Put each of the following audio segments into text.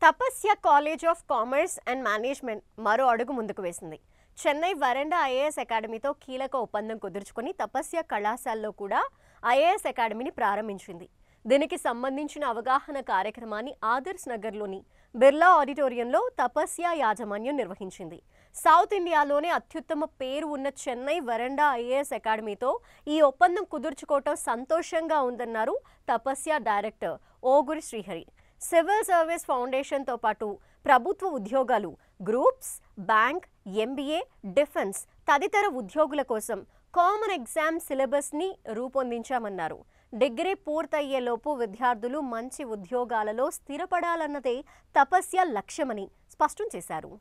Tapasya college of commerce and management మరో అడుగు ముందుకు వేసింది. చెన్నై వరండా ఐఏఎస్ అకాడమీతో కీలక ఒప్పందం కుదుర్చుకొని తపస్య కళాశాలలో కూడా ఐఏఎస్ అకాడమీని ప్రారంభించింది. దీనికి సంబంధించిన అవగాహన కార్యక్రమాన్ని ఆదర్శ్ నగర్లోని బిర్లా ఆడిటోరియంలో తపస్య యాజమాన్యం నిర్వహించింది. సౌత్ ఇండియాలోనే అత్యుత్తమ పేరు ఉన్న చెన్నై వరండా ఐఏఎస్ అకాడమీతో ఈ ఒప్పందం కుదుర్చుకోవటం సంతోషంగా ఉందన్నారు తపస్య డైరెక్టర్ ఓగురి శ్రీహరి. సివిల్ సర్వీస్ ఫౌండేషన్తో పాటు ప్రభుత్వ ఉద్యోగాలు, గ్రూప్స్, బ్యాంక్, ఎంబీఏ, డిఫెన్స్ తదితర ఉద్యోగుల కోసం కామన్ ఎగ్జామ్ సిలబస్ని రూపొందించామన్నారు. డిగ్రీ పూర్తయ్యేలోపు విద్యార్థులు మంచి ఉద్యోగాలలో స్థిరపడాలన్నదే తపస్య లక్ష్యమని స్పష్టం చేశారు.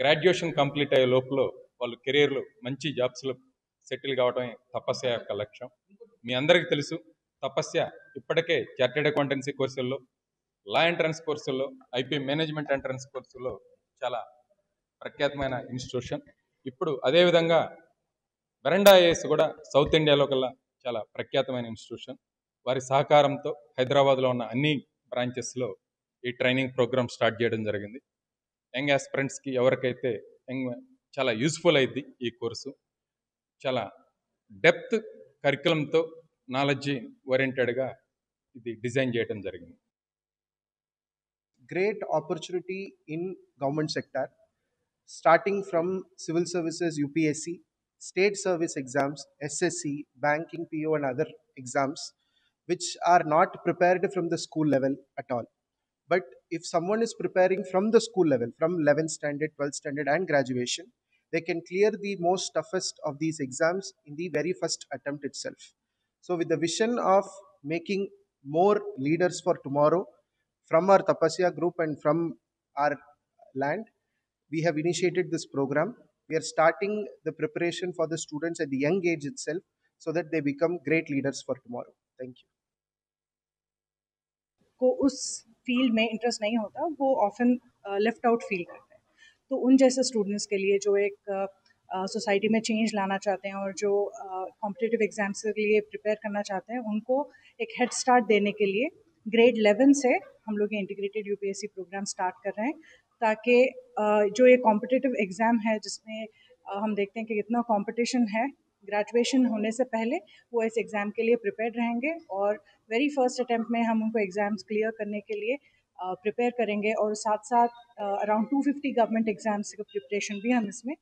గ్రాడ్యుయేషన్ కంప్లీట్ అయ్యే లోపల వాళ్ళు కెరీర్లో మంచి జాబ్స్లో సెటిల్ కావడమే తపస్య యొక్క లక్ష్యం. మీ అందరికీ తెలుసు, తపస్య ఇప్పటికే చార్టెడ్ అకౌంటెన్సీ కోర్సుల్లో, లా ఎంట్రన్స్ కోర్సుల్లో, ఐపీ మేనేజ్మెంట్ ఎంట్రన్స్ కోర్సుల్లో చాలా ప్రఖ్యాతమైన ఇన్స్టిట్యూషన్. ఇప్పుడు అదేవిధంగా వరండా ఐఏఎస్ కూడా సౌత్ ఇండియాలో కల్లా చాలా ప్రఖ్యాతమైన ఇన్స్టిట్యూషన్. వారి సహకారంతో హైదరాబాద్లో ఉన్న అన్ని బ్రాంచెస్లో ఈ ట్రైనింగ్ ప్రోగ్రామ్ స్టార్ట్ చేయడం జరిగింది. యంగ్ ఆస్పిరెంట్స్కి ఎవరికైతే చాలా యూస్ఫుల్ అయింది ఈ కోర్సు. చాలా డెప్త్ కరికులంతో నాలెడ్జ్ ఓరియంటెడ్గా ఇది డిజైన్ చేయడం జరిగింది. Great opportunity in government sector, starting from civil services, UPSC, state service exams, SSC, banking, PO and other exams which are not prepared from the school level at all. But if someone is preparing from the school level, from 11th standard, 12th standard and graduation, they can clear the most toughest of these exams in the very first attempt itself. So with the vision of making more leaders for tomorrow from our Tapasya group and from our land, we have initiated this program. We are starting the preparation for the students at the young age itself so that they become great leaders for tomorrow. Thank you. को उस field में interest नहीं होता, वो often left out feel करते हैं. तो उन जैसे स्टूडेंट्स के लिए जो एक सोसाइटी में चेंज लाना चाहते हैं और जो कॉम्पिटिटिव एग्जाम्स के लिए प्रिपेयर करना चाहते हैं, उनको एक हेड स्टार्ट देने के लिए ग्रेड 11 से हम लोग ये इंटीग्रेटेड यूपीएससी प्रोग्राम स्टार्ट कर रहे हैं, ताकि जो ये कॉम्पिटिटिव एग्ज़ाम है जिसमें हम देखते हैं कि कितना कॉम्पिटिशन है, ग्रेजुएशन होने से पहले वो इस एग्ज़ाम के लिए प्रिपेयर रहेंगे और वेरी फर्स्ट अटैम्प्ट में हम उनको एग्ज़ाम्स क्लियर करने के लिए प्रिपेयर करेंगे. और साथ साथ अराउंड 250 गवर्नमेंट एग्ज़ाम्स का प्रिपरेशन भी हम इसमें